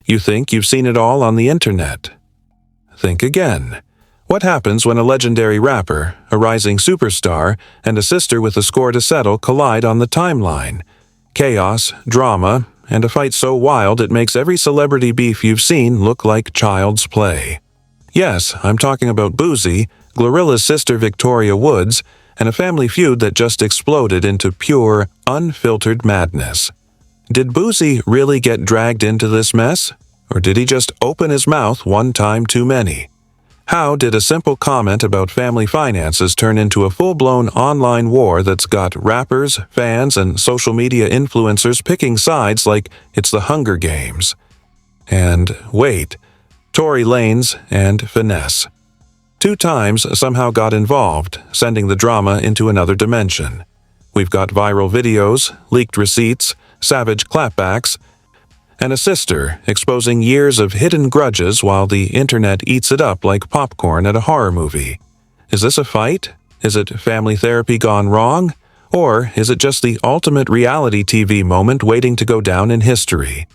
You think you've seen it all on the internet. Think again. What happens when a legendary rapper, a rising superstar, and a sister with a score to settle collide on the timeline? Chaos, drama, and a fight so wild it makes every celebrity beef you've seen look like child's play. Yes, I'm talking about Boosie, Glorilla's sister Victoria Woods, and a family feud that just exploded into pure, unfiltered madness. Did Boosie really get dragged into this mess? Or did he just open his mouth one time too many? How did a simple comment about family finances turn into a full-blown online war that's got rappers, fans, and social media influencers picking sides like it's the Hunger Games? And wait, Tory Lanez and Finesse. 2 times somehow got involved, sending the drama into another dimension. We've got viral videos, leaked receipts, savage clapbacks, and a sister exposing years of hidden grudges while the internet eats it up like popcorn at a horror movie. Is this a fight? Is it family therapy gone wrong? Or is it just the ultimate reality TV moment waiting to go down in history?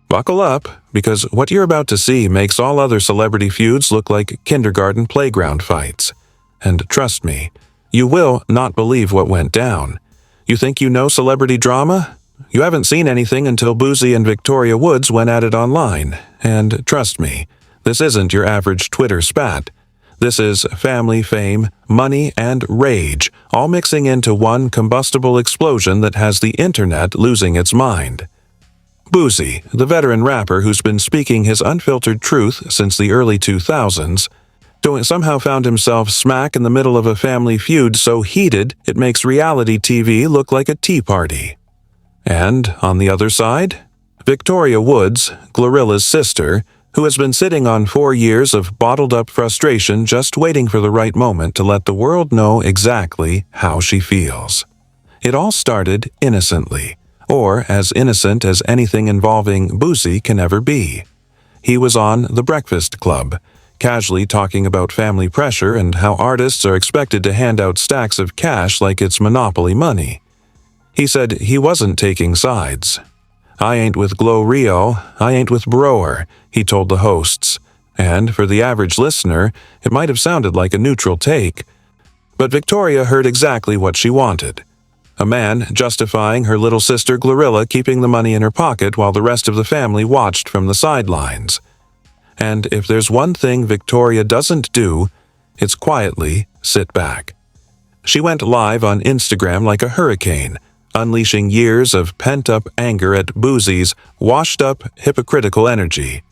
Buckle up, because what you're about to see makes all other celebrity feuds look like kindergarten playground fights. And trust me, you will not believe what went down. You think you know celebrity drama? You haven't seen anything until Boosie and Victoria Woods went at it online. And trust me, this isn't your average Twitter spat. This is family, fame, money, and rage, all mixing into one combustible explosion that has the internet losing its mind. Boosie, the veteran rapper who's been speaking his unfiltered truth since the early 2000s, somehow found himself smack in the middle of a family feud so heated it makes reality TV look like a tea party. And, on the other side, Victoria Woods, Glorilla's sister, who has been sitting on 4 years of bottled-up frustration just waiting for the right moment to let the world know exactly how she feels. It all started innocently, or as innocent as anything involving Boosie can ever be. He was on The Breakfast Club, casually talking about family pressure and how artists are expected to hand out stacks of cash like it's monopoly money. He said he wasn't taking sides. "I ain't with Glorilla, I ain't with Broer," he told the hosts. And for the average listener, it might have sounded like a neutral take. But Victoria heard exactly what she wanted. A man justifying her little sister Glorilla keeping the money in her pocket while the rest of the family watched from the sidelines. And if there's one thing Victoria doesn't do, it's quietly sit back. She went live on Instagram like a hurricane, unleashing years of pent-up anger at Boosie's washed-up, hypocritical energy.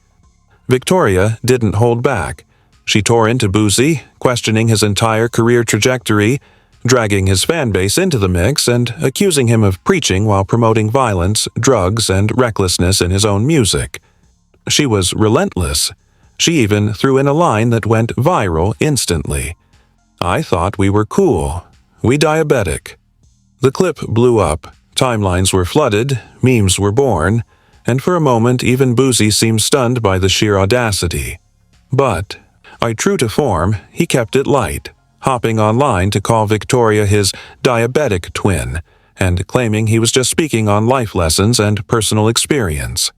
Victoria didn't hold back. She tore into Boosie, questioning his entire career trajectory, dragging his fan base into the mix and accusing him of preaching while promoting violence, drugs, and recklessness in his own music. She was relentless. She even threw in a line that went viral instantly. "I thought we were cool. We diabetic." The clip blew up, timelines were flooded, memes were born, and for a moment even Boosie seemed stunned by the sheer audacity. But, true to form, he kept it light, hopping online to call Victoria his diabetic twin, and claiming he was just speaking on life lessons and personal experience.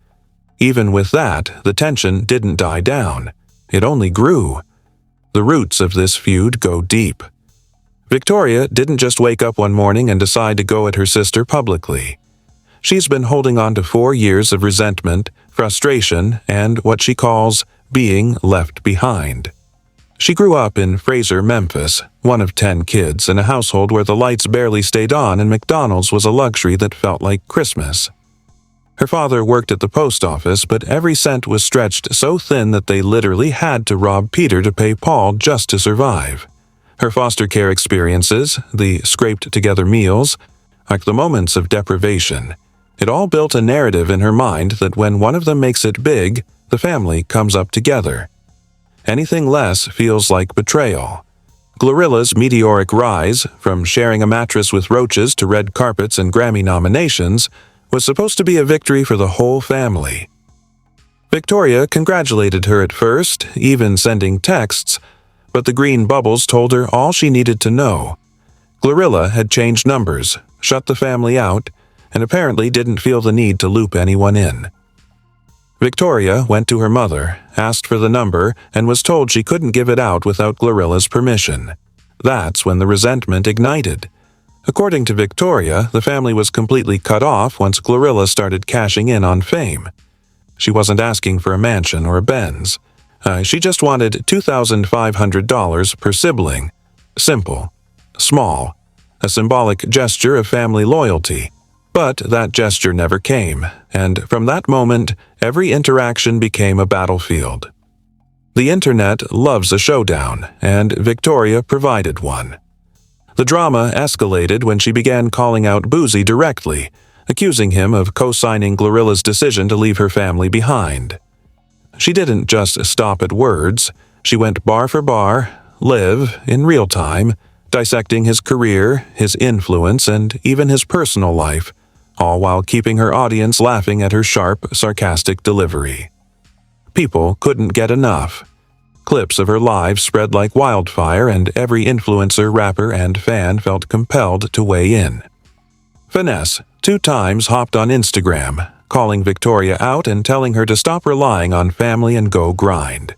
Even with that, the tension didn't die down. It only grew. The roots of this feud go deep. Victoria didn't just wake up one morning and decide to go at her sister publicly. She's been holding on to 4 years of resentment, frustration, and what she calls being left behind. She grew up in Fraser, Memphis, one of 10 kids in a household where the lights barely stayed on and McDonald's was a luxury that felt like Christmas. Her father worked at the post office, but every cent was stretched so thin that they literally had to rob Peter to pay Paul just to survive. Her foster care experiences, the scraped-together meals, like the moments of deprivation, it all built a narrative in her mind that when one of them makes it big, the family comes up together. Anything less feels like betrayal. Glorilla's meteoric rise, from sharing a mattress with roaches to red carpets and Grammy nominations, was supposed to be a victory for the whole family. Victoria congratulated her at first, even sending texts, but the green bubbles told her all she needed to know. Glorilla had changed numbers, shut the family out, and apparently didn't feel the need to loop anyone in. Victoria went to her mother, asked for the number, and was told she couldn't give it out without Glorilla's permission. That's when the resentment ignited. According to Victoria, the family was completely cut off once Glorilla started cashing in on fame. She wasn't asking for a mansion or a Benz. She just wanted $2,500 per sibling. Simple. Small. A symbolic gesture of family loyalty. But that gesture never came, and from that moment, every interaction became a battlefield. The internet loves a showdown, and Victoria provided one. The drama escalated when she began calling out Boosie directly, accusing him of co-signing Glorilla's decision to leave her family behind. She didn't just stop at words, she went bar for bar, live, in real time, dissecting his career, his influence, and even his personal life, all while keeping her audience laughing at her sharp, sarcastic delivery. People couldn't get enough. Clips of her live spread like wildfire, and every influencer, rapper, and fan felt compelled to weigh in. Finesse 2 times hopped on Instagram, calling Victoria out and telling her to stop relying on family and go grind.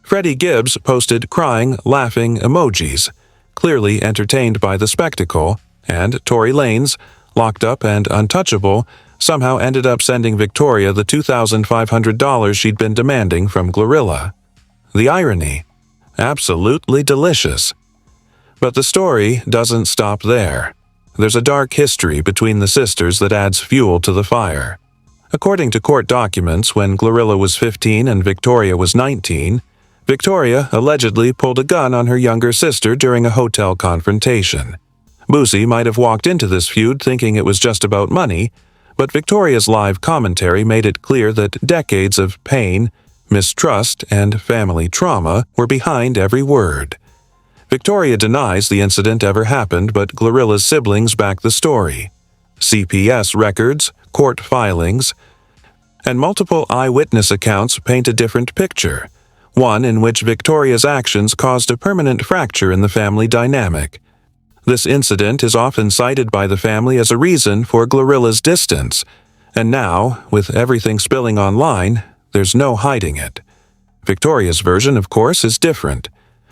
Freddie Gibbs posted crying, laughing emojis, clearly entertained by the spectacle, and Tory Lanez, locked up and untouchable, somehow ended up sending Victoria the $2,500 she'd been demanding from Glorilla. The irony. Absolutely delicious. But the story doesn't stop there. There's a dark history between the sisters that adds fuel to the fire. According to court documents, when Glorilla was 15 and Victoria was 19, Victoria allegedly pulled a gun on her younger sister during a hotel confrontation. Boosie might have walked into this feud thinking it was just about money, but Victoria's live commentary made it clear that decades of pain, mistrust, and family trauma were behind every word. Victoria denies the incident ever happened, but Glorilla's siblings back the story. CPS records, court filings, and multiple eyewitness accounts paint a different picture, one in which Victoria's actions caused a permanent fracture in the family dynamic. This incident is often cited by the family as a reason for Glorilla's distance, and now, with everything spilling online, there's no hiding it. Victoria's version, of course, is different.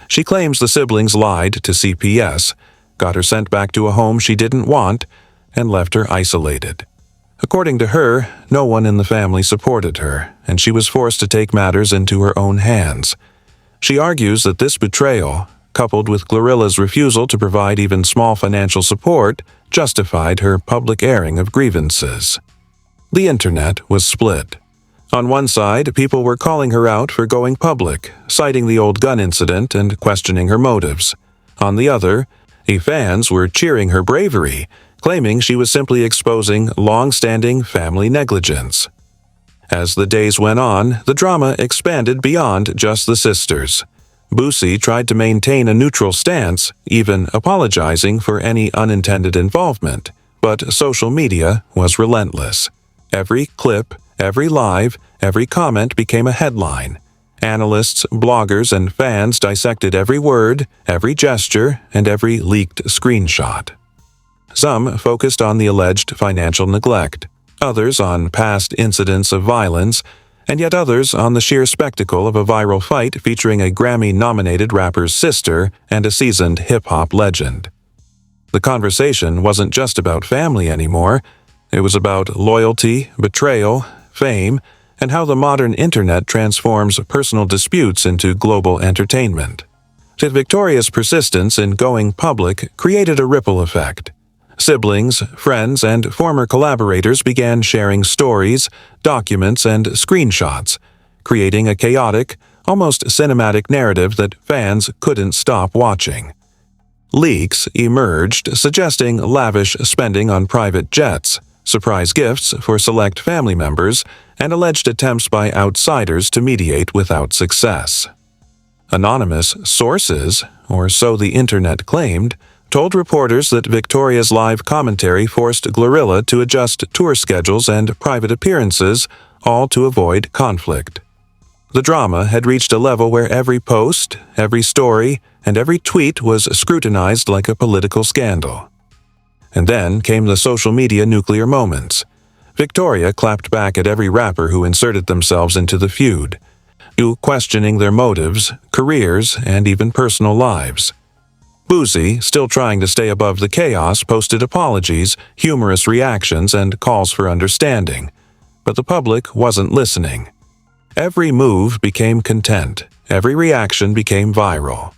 She claims the siblings lied to CPS, got her sent back to a home she didn't want, and left her isolated. According to her, no one in the family supported her, and she was forced to take matters into her own hands. She argues that this betrayal, coupled with Glorilla's refusal to provide even small financial support, justified her public airing of grievances. The internet was split. On one side, people were calling her out for going public, citing the old gun incident and questioning her motives. On the other, fans were cheering her bravery, claiming she was simply exposing long-standing family negligence. As the days went on, the drama expanded beyond just the sisters. Boosie tried to maintain a neutral stance, even apologizing for any unintended involvement, but social media was relentless. Every clip, every live, every comment became a headline. Analysts, bloggers, and fans dissected every word, every gesture, and every leaked screenshot. Some focused on the alleged financial neglect, others on past incidents of violence, and yet others on the sheer spectacle of a viral fight featuring a Grammy-nominated rapper's sister and a seasoned hip-hop legend. The conversation wasn't just about family anymore. It was about loyalty, betrayal, fame, and how the modern internet transforms personal disputes into global entertainment. Yet Victoria's persistence in going public created a ripple effect. Siblings, friends, and former collaborators began sharing stories, documents, and screenshots, creating a chaotic, almost cinematic narrative that fans couldn't stop watching. Leaks emerged suggesting lavish spending on private jets, surprise gifts for select family members, and alleged attempts by outsiders to mediate without success. Anonymous sources, or so the internet claimed, told reporters that Victoria's live commentary forced Glorilla to adjust tour schedules and private appearances, all to avoid conflict. The drama had reached a level where every post, every story, and every tweet was scrutinized like a political scandal. And then came the social media nuclear moments. Victoria clapped back at every rapper who inserted themselves into the feud, questioning their motives, careers, and even personal lives. Boosie, still trying to stay above the chaos, posted apologies, humorous reactions, and calls for understanding. But the public wasn't listening. Every move became content. Every reaction became viral.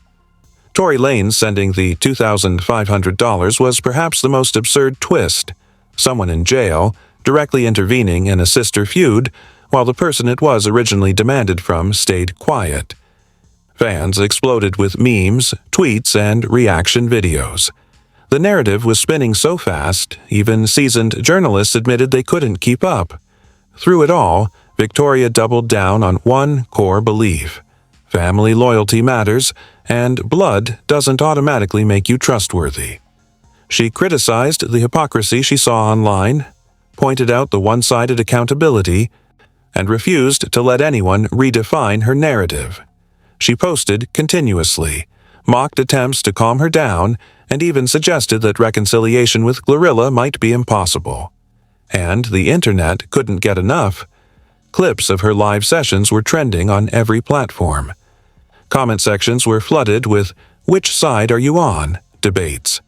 Tory Lanez sending the $2,500 was perhaps the most absurd twist. Someone in jail, directly intervening in a sister feud, while the person it was originally demanded from stayed quiet. Fans exploded with memes, tweets, and reaction videos. The narrative was spinning so fast, even seasoned journalists admitted they couldn't keep up. Through it all, Victoria doubled down on one core belief: family loyalty matters, and blood doesn't automatically make you trustworthy. She criticized the hypocrisy she saw online, pointed out the one-sided accountability, and refused to let anyone redefine her narrative. She posted continuously, mocked attempts to calm her down, and even suggested that reconciliation with Glorilla might be impossible. And the internet couldn't get enough. Clips of her live sessions were trending on every platform. Comment sections were flooded with "which side are you on?" debates.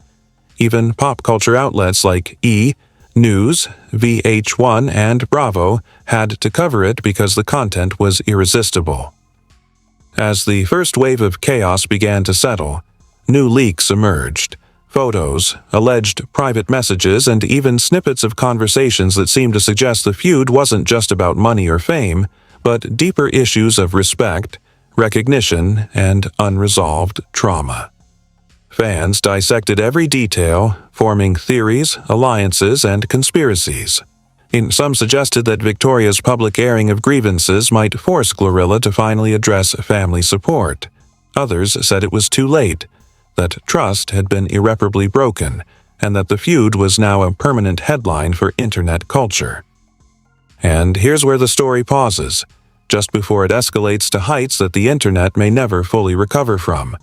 Even pop culture outlets like E! News, VH1, and Bravo had to cover it because the content was irresistible. As the first wave of chaos began to settle, new leaks emerged. Photos, alleged private messages, and even snippets of conversations that seemed to suggest the feud wasn't just about money or fame, but deeper issues of respect, recognition, and unresolved trauma. Fans dissected every detail, forming theories, alliances, and conspiracies. Some suggested that Victoria's public airing of grievances might force Glorilla to finally address family support. Others said it was too late, that trust had been irreparably broken, and that the feud was now a permanent headline for internet culture. And here's where the story pauses, just before it escalates to heights that the internet may never fully recover from.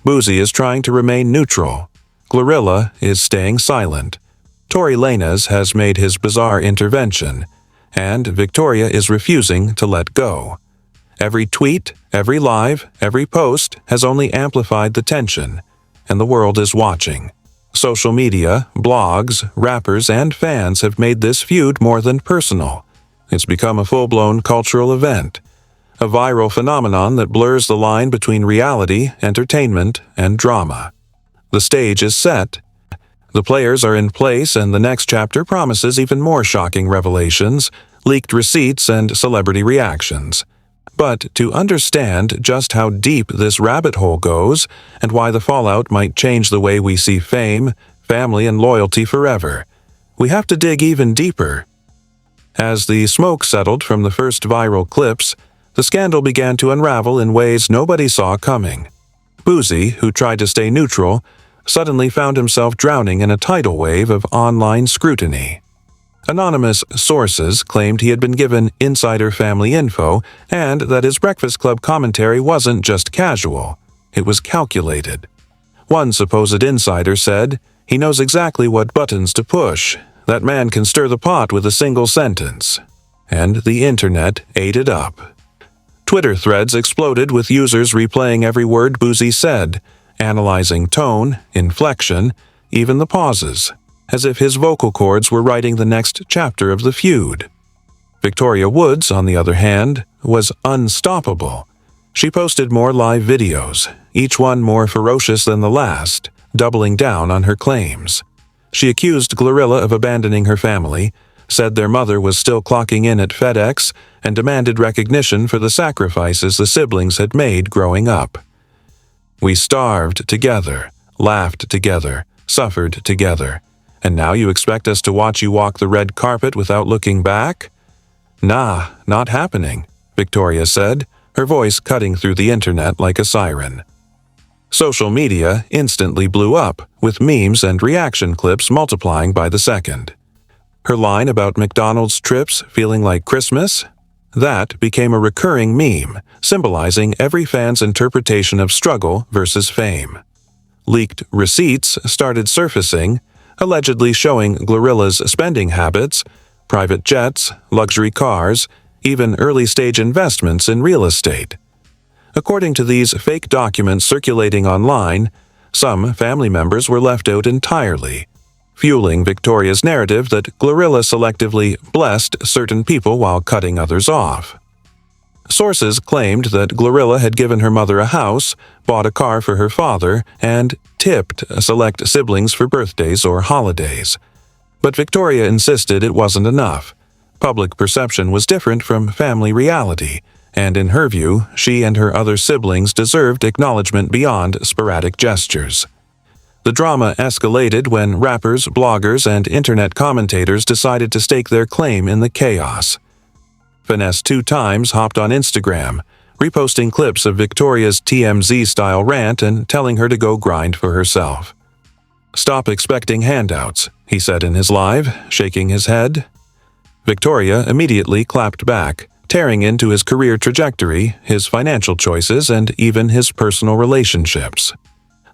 Boosie is trying to remain neutral. Glorilla is staying silent. Tory Lanez has made his bizarre intervention, and Victoria is refusing to let go. Every tweet, every live, every post has only amplified the tension, and the world is watching. Social media, blogs, rappers, and fans have made this feud more than personal. It's become a full-blown cultural event, a viral phenomenon that blurs the line between reality, entertainment, and drama. The stage is set. The players are in place, and the next chapter promises even more shocking revelations, leaked receipts, and celebrity reactions. But to understand just how deep this rabbit hole goes, and why the fallout might change the way we see fame, family, and loyalty forever, we have to dig even deeper. As the smoke settled from the first viral clips, the scandal began to unravel in ways nobody saw coming. Boosie, who tried to stay neutral, suddenly found himself drowning in a tidal wave of online scrutiny. Anonymous sources claimed he had been given insider family info and that his Breakfast Club commentary wasn't just casual, it was calculated. One supposed insider said, "He knows exactly what buttons to push. That man can stir the pot with a single sentence." And the internet ate it up. Twitter threads exploded with users replaying every word Boosie said, analyzing tone, inflection, even the pauses, as if his vocal cords were writing the next chapter of the feud. Victoria Woods, on the other hand, was unstoppable. She posted more live videos, each one more ferocious than the last, doubling down on her claims. She accused Glorilla of abandoning her family, said their mother was still clocking in at FedEx, and demanded recognition for the sacrifices the siblings had made growing up. "We starved together, laughed together, suffered together. And now you expect us to watch you walk the red carpet without looking back?" "Nah, not happening," Victoria said, her voice cutting through the internet like a siren. Social media instantly blew up, with memes and reaction clips multiplying by the second. Her line about McDonald's trips feeling like Christmas? That became a recurring meme, symbolizing every fan's interpretation of struggle versus fame. Leaked receipts started surfacing, allegedly showing Glorilla's spending habits, private jets, luxury cars, even early-stage investments in real estate. According to these fake documents circulating online, some family members were left out entirely, fueling Victoria's narrative that Glorilla selectively blessed certain people while cutting others off. Sources claimed that Glorilla had given her mother a house, bought a car for her father, and tipped select siblings for birthdays or holidays. But Victoria insisted it wasn't enough. Public perception was different from family reality, and in her view, she and her other siblings deserved acknowledgement beyond sporadic gestures. The drama escalated when rappers, bloggers, and internet commentators decided to stake their claim in the chaos. Finesse 2 times hopped on Instagram, reposting clips of Victoria's TMZ-style rant and telling her to go grind for herself. "Stop expecting handouts," he said in his live, shaking his head. Victoria immediately clapped back, tearing into his career trajectory, his financial choices, and even his personal relationships.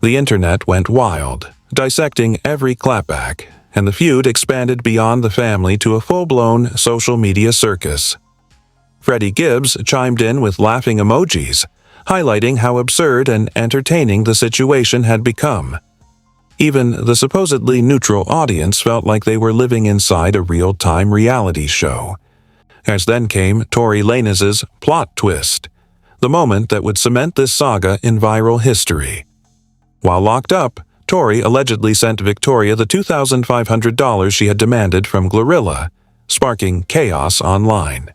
The internet went wild, dissecting every clapback, and the feud expanded beyond the family to a full-blown social media circus. Freddie Gibbs chimed in with laughing emojis, highlighting how absurd and entertaining the situation had become. Even the supposedly neutral audience felt like they were living inside a real-time reality show. As then came Tory Lanez's plot twist, the moment that would cement this saga in viral history. While locked up, Tory allegedly sent Victoria the $2,500 she had demanded from Glorilla, sparking chaos online.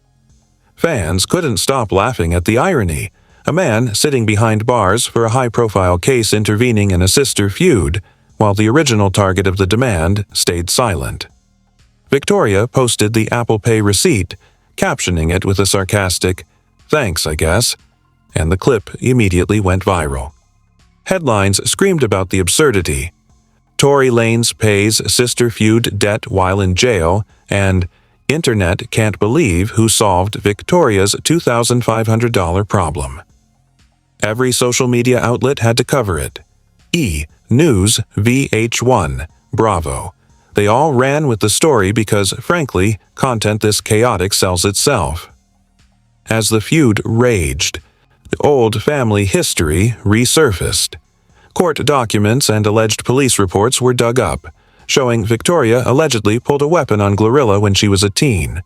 Fans couldn't stop laughing at the irony, a man sitting behind bars for a high-profile case intervening in a sister feud, while the original target of the demand stayed silent. Victoria posted the Apple Pay receipt, captioning it with a sarcastic, "Thanks, I guess," and the clip immediately went viral. Headlines screamed about the absurdity. Tory Lanez pays sister feud debt while in jail, and Internet can't believe who solved Victoria's $2,500 problem. Every social media outlet had to cover it. News, VH1, Bravo. They all ran with the story because, frankly, content this chaotic sells itself. As the feud raged, the old family history resurfaced. Court documents and alleged police reports were dug up, showing Victoria allegedly pulled a weapon on Glorilla when she was a teen.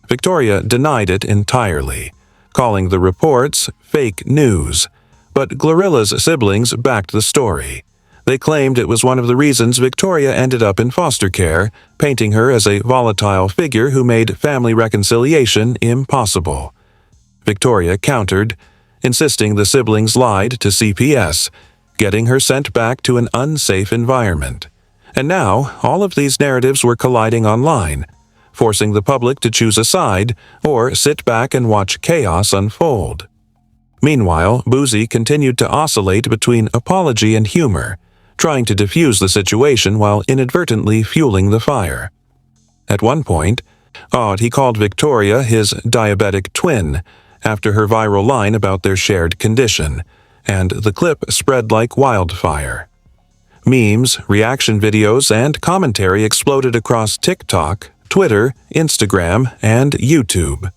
Victoria denied it entirely, calling the reports fake news, but Glorilla's siblings backed the story. They claimed it was one of the reasons Victoria ended up in foster care, painting her as a volatile figure who made family reconciliation impossible. Victoria countered, insisting the siblings lied to CPS, getting her sent back to an unsafe environment. And now, all of these narratives were colliding online, forcing the public to choose a side or sit back and watch chaos unfold. Meanwhile, Boosie continued to oscillate between apology and humor, trying to defuse the situation while inadvertently fueling the fire. At one point, he called Victoria his diabetic twin after her viral line about their shared condition, and the clip spread like wildfire. Memes, reaction videos, and commentary exploded across TikTok, Twitter, Instagram, and YouTube.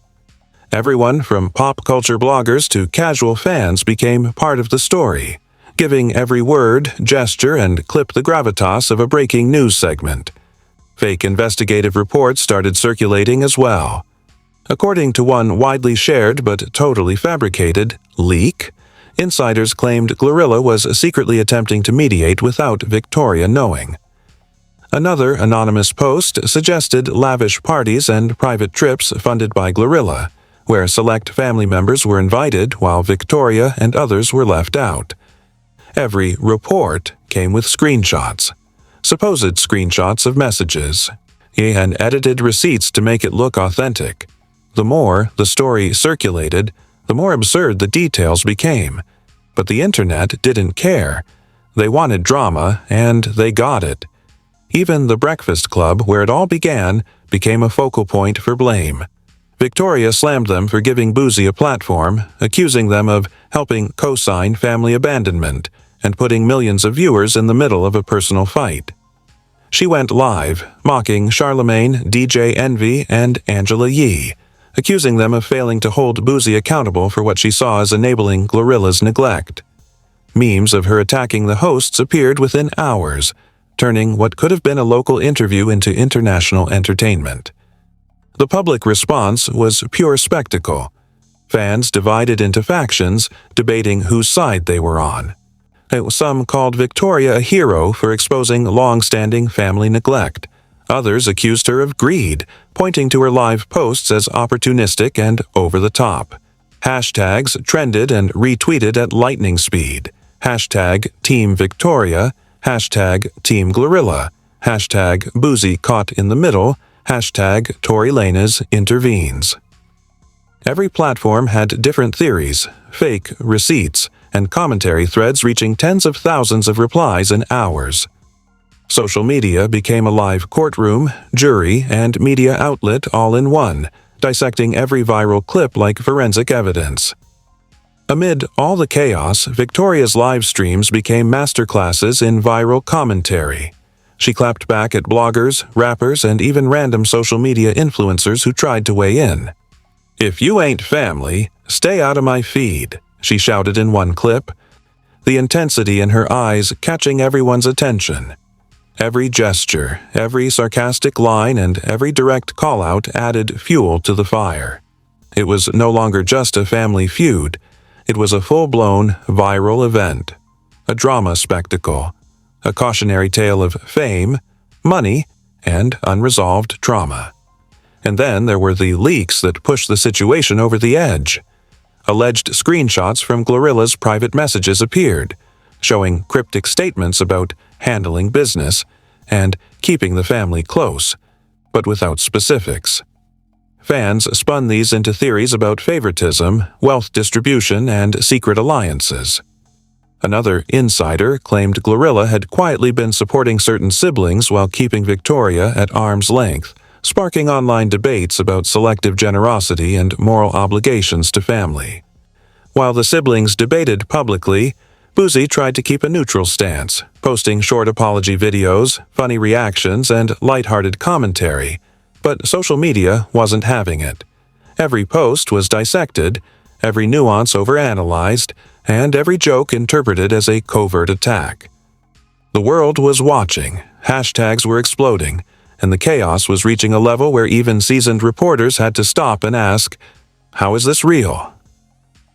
Everyone from pop culture bloggers to casual fans became part of the story, giving every word, gesture, and clip the gravitas of a breaking news segment. Fake investigative reports started circulating as well. According to one widely shared but totally fabricated leak, insiders claimed Glorilla was secretly attempting to mediate without Victoria knowing. Another anonymous post suggested lavish parties and private trips funded by Glorilla, where select family members were invited while Victoria and others were left out. Every report came with screenshots, supposed screenshots of messages, and edited receipts to make it look authentic. The more the story circulated, the more absurd the details became. But the internet didn't care. They wanted drama, and they got it. Even the Breakfast Club, where it all began, became a focal point for blame. Victoria slammed them for giving Boosie a platform, accusing them of helping co-sign family abandonment and putting millions of viewers in the middle of a personal fight. She went live, mocking Charlemagne, DJ Envy, and Angela Yee, accusing them of failing to hold Boosie accountable for what she saw as enabling Glorilla's neglect. Memes of her attacking the hosts appeared within hours, turning what could have been a local interview into international entertainment. The public response was pure spectacle. Fans divided into factions, debating whose side they were on. Some called Victoria a hero for exposing long-standing family neglect. Others accused her of greed, pointing to her live posts as opportunistic and over-the-top. Hashtags trended and retweeted at lightning speed. Hashtag Team Victoria, hashtag Team Glorilla, hashtag Boosie caught in the middle, hashtag Tory Lanez intervenes. Every platform had different theories, fake receipts, and commentary threads reaching tens of thousands of replies in hours. Social media became a live courtroom, jury, and media outlet all in one, dissecting every viral clip like forensic evidence. Amid all the chaos, Victoria's live streams became masterclasses in viral commentary. She clapped back at bloggers, rappers, and even random social media influencers who tried to weigh in. "If you ain't family, stay out of my feed," she shouted in one clip, the intensity in her eyes catching everyone's attention. Every gesture, every sarcastic line, and every direct call-out added fuel to the fire. It was no longer just a family feud. It was a full-blown, viral event. A drama spectacle. A cautionary tale of fame, money, and unresolved trauma. And then there were the leaks that pushed the situation over the edge. Alleged screenshots from Glorilla's private messages appeared, showing cryptic statements about handling business and keeping the family close, but without specifics. Fans spun these into theories about favoritism, wealth distribution, and secret alliances. Another insider claimed Glorilla had quietly been supporting certain siblings while keeping Victoria at arm's length, sparking online debates about selective generosity and moral obligations to family. While the siblings debated publicly, Boosie tried to keep a neutral stance, posting short apology videos, funny reactions, and lighthearted commentary, but social media wasn't having it. Every post was dissected, every nuance overanalyzed, and every joke interpreted as a covert attack. The world was watching, hashtags were exploding, and the chaos was reaching a level where even seasoned reporters had to stop and ask, "How is this real?"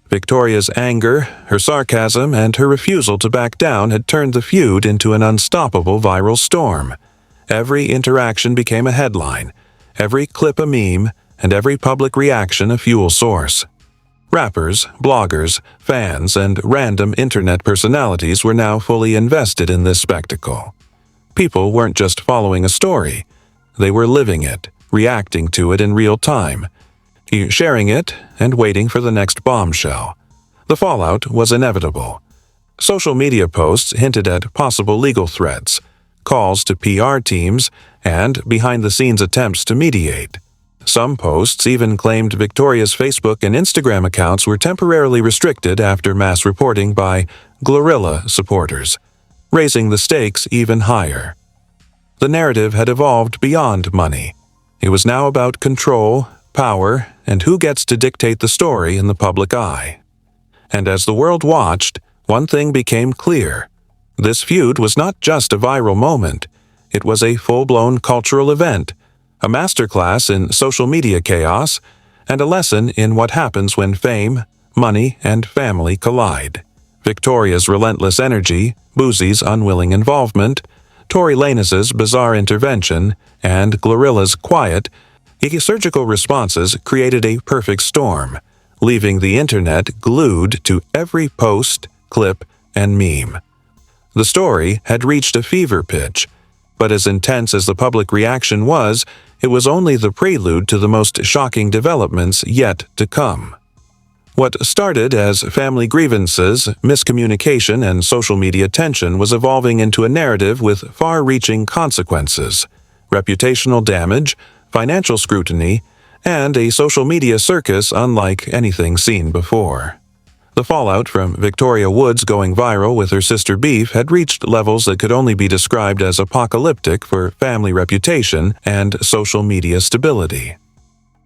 Victoria's anger, her sarcasm, and her refusal to back down had turned the feud into an unstoppable viral storm. Every interaction became a headline, every clip a meme, and every public reaction a fuel source. Rappers, bloggers, fans, and random internet personalities were now fully invested in this spectacle. People weren't just following a story. They were living it, reacting to it in real time, sharing it, and waiting for the next bombshell. The fallout was inevitable. Social media posts hinted at possible legal threats, calls to PR teams, and behind-the-scenes attempts to mediate. Some posts even claimed Victoria's Facebook and Instagram accounts were temporarily restricted after mass reporting by Glorilla supporters, raising the stakes even higher. The narrative had evolved beyond money. It was now about control, power, and who gets to dictate the story in the public eye. And as the world watched, one thing became clear. This feud was not just a viral moment. It was a full-blown cultural event, a masterclass in social media chaos, and a lesson in what happens when fame, money, and family collide. Victoria's relentless energy, Boosie's unwilling involvement, Tory Lanez's bizarre intervention, and Glorilla's quiet, surgical responses created a perfect storm, leaving the internet glued to every post, clip, and meme. The story had reached a fever pitch, but as intense as the public reaction was, it was only the prelude to the most shocking developments yet to come. What started as family grievances, miscommunication, and social media tension was evolving into a narrative with far-reaching consequences, reputational damage, financial scrutiny, and a social media circus unlike anything seen before. The fallout from Victoria Woods going viral with her sister Beef had reached levels that could only be described as apocalyptic for family reputation and social media stability.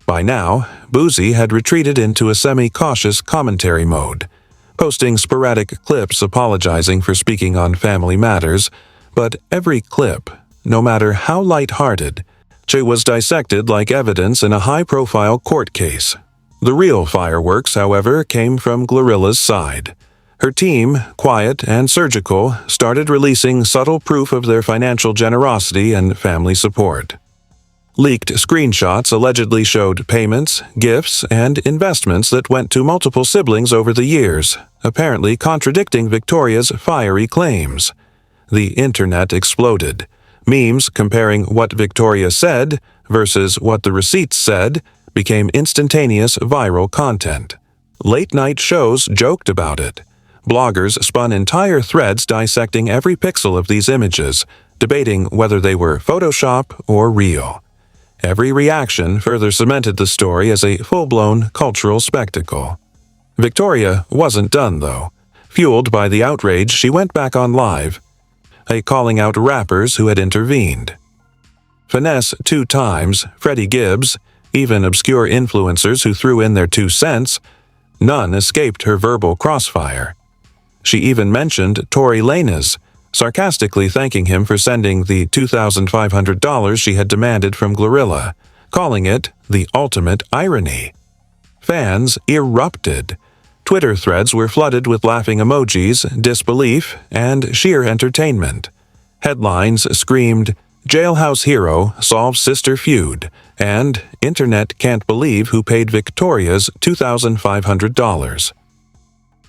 By now, Boosie had retreated into a semi-cautious commentary mode, posting sporadic clips apologizing for speaking on family matters, but every clip, no matter how light-hearted, was dissected like evidence in a high-profile court case. The real fireworks, however, came from Glorilla's side. Her team, quiet and surgical, started releasing subtle proof of their financial generosity and family support. Leaked screenshots allegedly showed payments, gifts, and investments that went to multiple siblings over the years, apparently contradicting Victoria's fiery claims. The internet exploded. Memes comparing what Victoria said versus what the receipts said became instantaneous viral content. Late-night shows joked about it. Bloggers spun entire threads dissecting every pixel of these images, debating whether they were Photoshop or real. Every reaction further cemented the story as a full-blown cultural spectacle. Victoria wasn't done, though. Fueled by the outrage, she went back on live, calling out rappers who had intervened. Finesse 2 times, Freddie Gibbs, even obscure influencers who threw in their 2 cents, none escaped her verbal crossfire. She even mentioned Tory Lanez, sarcastically thanking him for sending the $2,500 she had demanded from Glorilla, calling it the ultimate irony. Fans erupted. Twitter threads were flooded with laughing emojis, disbelief, and sheer entertainment. Headlines screamed, "Jailhouse Hero solves sister feud," and "Internet can't believe who paid Victoria's $2,500.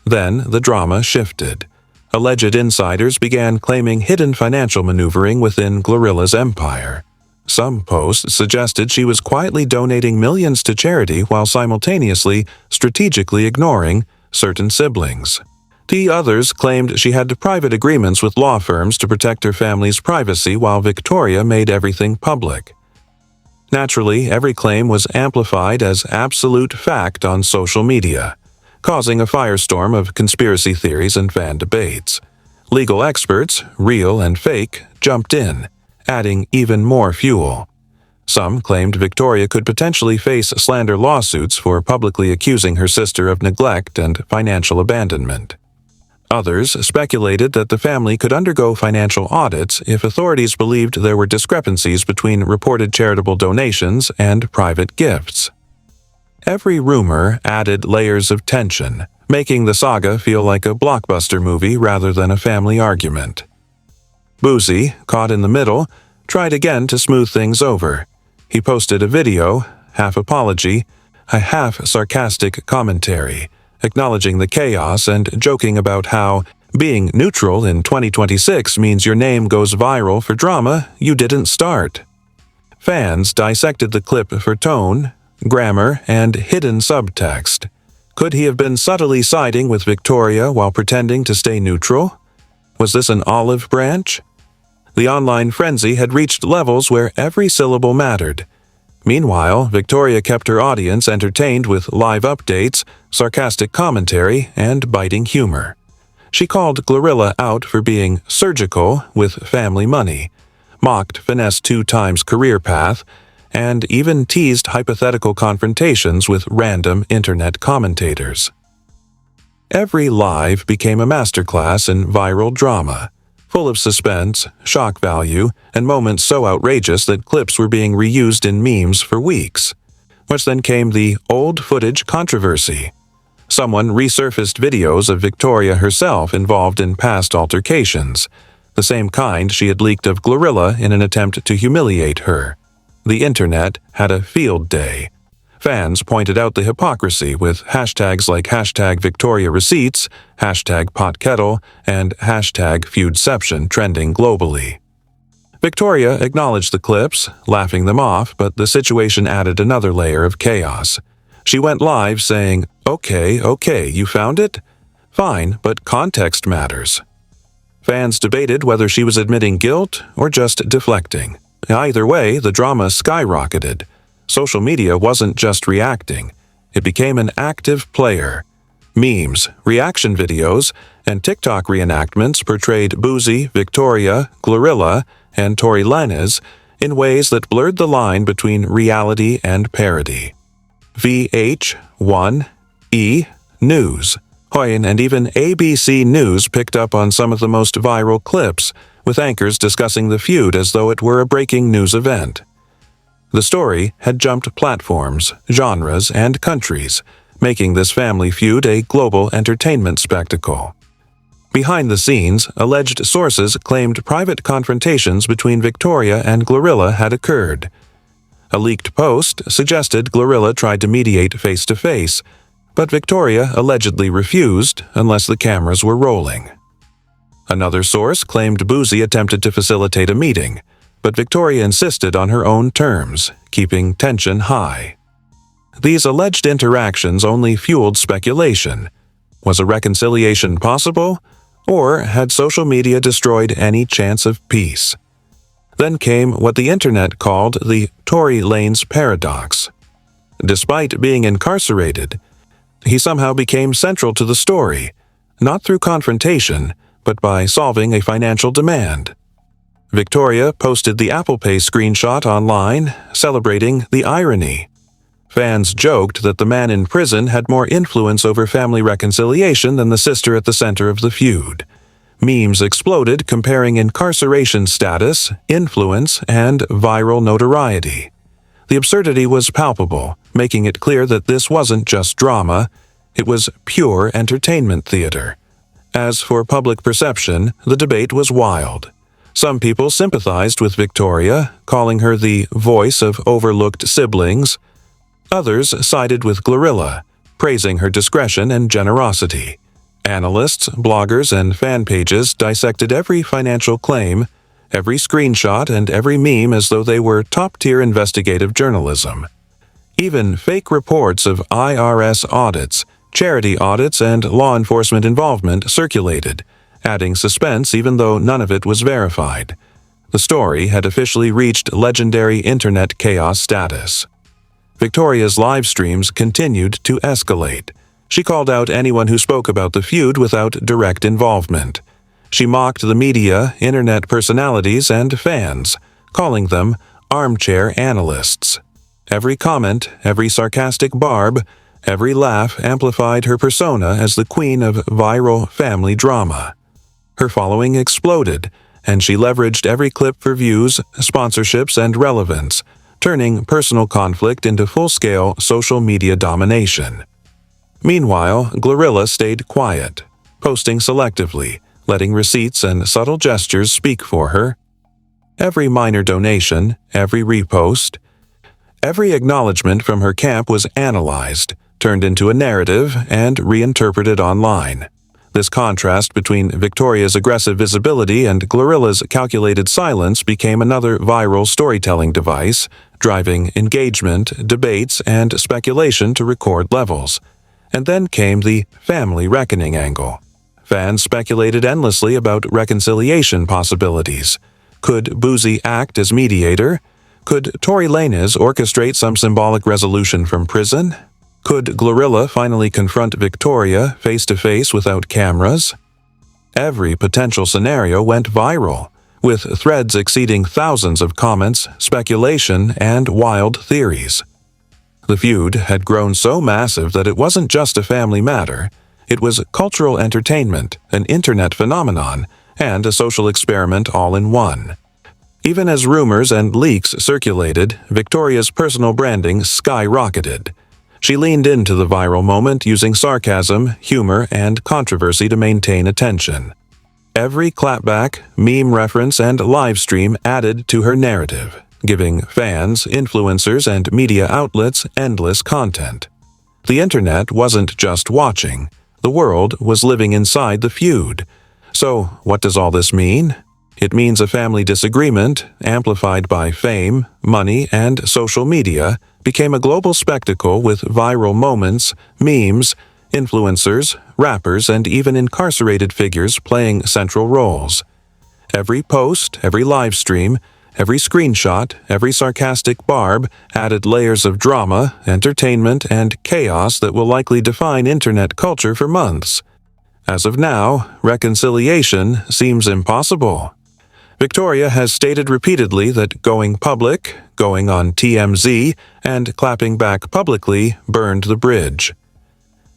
Then the drama shifted. Alleged insiders began claiming hidden financial maneuvering within Glorilla's empire. Some posts suggested she was quietly donating millions to charity while simultaneously strategically ignoring certain siblings. The others claimed she had private agreements with law firms to protect her family's privacy while Victoria made everything public. Naturally, every claim was amplified as absolute fact on social media, causing a firestorm of conspiracy theories and fan debates. Legal experts, real and fake, jumped in, adding even more fuel. Some claimed Victoria could potentially face slander lawsuits for publicly accusing her sister of neglect and financial abandonment. Others speculated that the family could undergo financial audits if authorities believed there were discrepancies between reported charitable donations and private gifts. Every rumor added layers of tension, making the saga feel like a blockbuster movie rather than a family argument. Boosie, caught in the middle, tried again to smooth things over. He posted a video, half apology, a half sarcastic commentary, acknowledging the chaos and joking about how being neutral in 2026 means your name goes viral for drama you didn't start. Fans dissected the clip for tone, grammar, and hidden subtext. Could he have been subtly siding with Victoria while pretending to stay neutral? Was this an olive branch? The online frenzy had reached levels where every syllable mattered. Meanwhile, Victoria kept her audience entertained with live updates, sarcastic commentary, and biting humor. She called Glorilla out for being surgical with family money, mocked Finesse 2 times career path, and even teased hypothetical confrontations with random internet commentators. Every live became a masterclass in viral drama, full of suspense, shock value, and moments so outrageous that clips were being reused in memes for weeks. Which then came the old footage controversy. Someone resurfaced videos of Victoria herself involved in past altercations, the same kind she had leaked of Glorilla in an attempt to humiliate her. The internet had a field day. Fans pointed out the hypocrisy with hashtags like #VictoriaReceipts, #PotKettle, and #FeudCeption trending globally. Victoria acknowledged the clips, laughing them off, but the situation added another layer of chaos. She went live saying, Okay, you found it? Fine, but context matters." Fans debated whether she was admitting guilt or just deflecting. Either way, the drama skyrocketed. Social media wasn't just reacting. It became an active player. Memes, reaction videos, and TikTok reenactments portrayed Boosie, Victoria, Glorilla, and Tory Lanez in ways that blurred the line between reality and parody. VH1E News, Hoyin, and even ABC News picked up on some of the most viral clips, with anchors discussing the feud as though it were a breaking news event. The story had jumped platforms, genres, and countries, making this family feud a global entertainment spectacle. Behind the scenes, alleged sources claimed private confrontations between Victoria and Glorilla had occurred. A leaked post suggested Glorilla tried to mediate face-to-face, but Victoria allegedly refused unless the cameras were rolling. Another source claimed Boosie attempted to facilitate a meeting, but Victoria insisted on her own terms, keeping tension high. These alleged interactions only fueled speculation. Was a reconciliation possible, or had social media destroyed any chance of peace? Then came what the internet called the Tory Lanez paradox. Despite being incarcerated, he somehow became central to the story, not through confrontation, but by solving a financial demand. Victoria posted the Apple Pay screenshot online, celebrating the irony. Fans joked that the man in prison had more influence over family reconciliation than the sister at the center of the feud. Memes exploded comparing incarceration status, influence, and viral notoriety. The absurdity was palpable, making it clear that this wasn't just drama, it was pure entertainment theater. As for public perception, the debate was wild. Some people sympathized with Victoria, calling her the voice of overlooked siblings. Others sided with Glorilla, praising her discretion and generosity. Analysts, bloggers, and fan pages dissected every financial claim, every screenshot, and every meme as though they were top-tier investigative journalism. Even fake reports of IRS audits, charity audits, and law enforcement involvement circulated, adding suspense even though none of it was verified. The story had officially reached legendary internet chaos status. Victoria's live streams continued to escalate. She called out anyone who spoke about the feud without direct involvement. She mocked the media, internet personalities, and fans, calling them armchair analysts. Every comment, every sarcastic barb, every laugh amplified her persona as the queen of viral family drama. Her following exploded, and she leveraged every clip for views, sponsorships, and relevance, turning personal conflict into full-scale social media domination. Meanwhile, Glorilla stayed quiet, posting selectively, letting receipts and subtle gestures speak for her. Every minor donation, every repost, every acknowledgement from her camp was analyzed, turned into a narrative, and reinterpreted online. This contrast between Victoria's aggressive visibility and Glorilla's calculated silence became another viral storytelling device, driving engagement, debates, and speculation to record levels. And then came the family reckoning angle. Fans speculated endlessly about reconciliation possibilities. Could Boosie act as mediator? Could Tory Lanez orchestrate some symbolic resolution from prison? Could Glorilla finally confront Victoria face-to-face without cameras? Every potential scenario went viral, with threads exceeding thousands of comments, speculation, and wild theories. The feud had grown so massive that it wasn't just a family matter. It was cultural entertainment, an internet phenomenon, and a social experiment all in one. Even as rumors and leaks circulated, Victoria's personal branding skyrocketed. She leaned into the viral moment using sarcasm, humor, and controversy to maintain attention. Every clapback, meme reference, and livestream added to her narrative, giving fans, influencers, and media outlets endless content. The internet wasn't just watching. The world was living inside the feud. So, what does all this mean? It means a family disagreement, amplified by fame, money, and social media, became a global spectacle with viral moments, memes, influencers, rappers, and even incarcerated figures playing central roles. Every post, every live stream, Every screenshot, every sarcastic barb added layers of drama, entertainment, and chaos that will likely define internet culture for months. As of now, reconciliation seems impossible. Victoria has stated repeatedly that going public, going on TMZ, and clapping back publicly burned the bridge.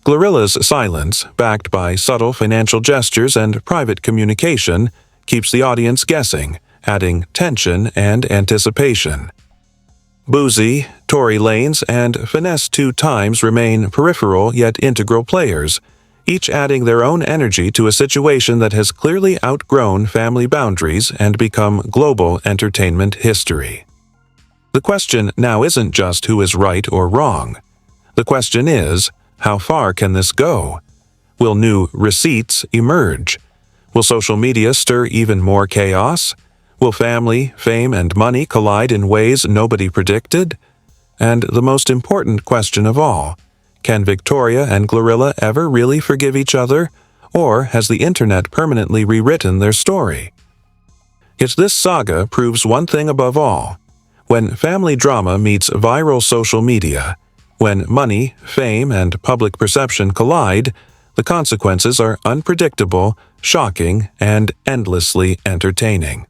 Glorilla's silence, backed by subtle financial gestures and private communication, keeps the audience guessing, adding tension and anticipation. Boosie, Tory Lanez, and Finesse 2 Times remain peripheral yet integral players, each adding their own energy to a situation that has clearly outgrown family boundaries and become global entertainment history. The question now isn't just who is right or wrong. The question is, how far can this go? Will new receipts emerge? Will social media stir even more chaos? Will family, fame, and money collide in ways nobody predicted? And the most important question of all, can Victoria and Glorilla ever really forgive each other, or has the internet permanently rewritten their story? Yet this saga proves one thing above all. When family drama meets viral social media, when money, fame, and public perception collide, the consequences are unpredictable, shocking, and endlessly entertaining.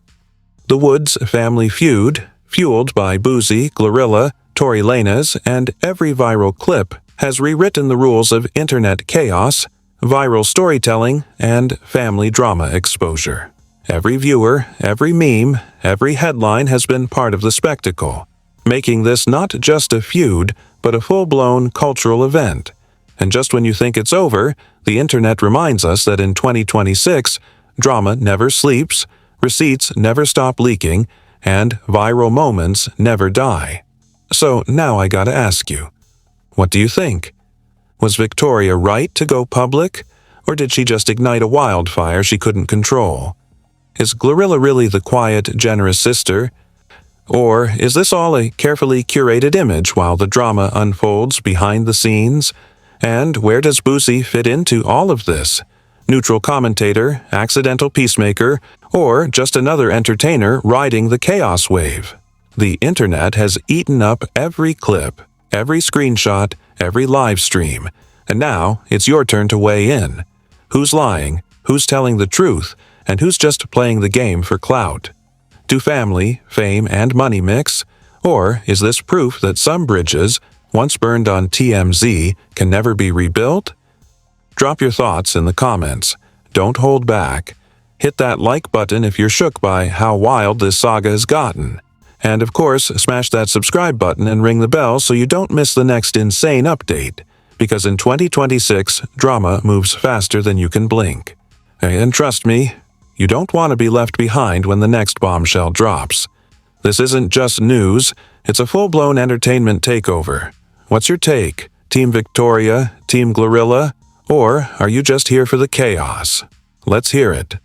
The Woods family feud, fueled by Boosie, Glorilla, Tory Lanez, and every viral clip, has rewritten the rules of internet chaos, viral storytelling, and family drama exposure. Every viewer, every meme, every headline has been part of the spectacle, making this not just a feud, but a full-blown cultural event. And just when you think it's over, the internet reminds us that in 2026, drama never sleeps, receipts never stop leaking, and viral moments never die. So now I gotta ask you, what do you think? Was Victoria right to go public, or did she just ignite a wildfire she couldn't control? Is Glorilla really the quiet, generous sister? Or is this all a carefully curated image while the drama unfolds behind the scenes? And where does Boosie fit into all of this? Neutral commentator, accidental peacemaker, or just another entertainer riding the chaos wave? The internet has eaten up every clip, every screenshot, every live stream, and now it's your turn to weigh in. Who's lying, who's telling the truth, and who's just playing the game for clout? Do family, fame, and money mix? Or is this proof that some bridges, once burned on TMZ, can never be rebuilt? Drop your thoughts in the comments. Don't hold back. Hit that like button if you're shook by how wild this saga has gotten. And of course, smash that subscribe button and ring the bell so you don't miss the next insane update. Because in 2026, drama moves faster than you can blink. And trust me, you don't want to be left behind when the next bombshell drops. This isn't just news, it's a full-blown entertainment takeover. What's your take? Team Victoria? Team Glorilla? Or are you just here for the chaos? Let's hear it.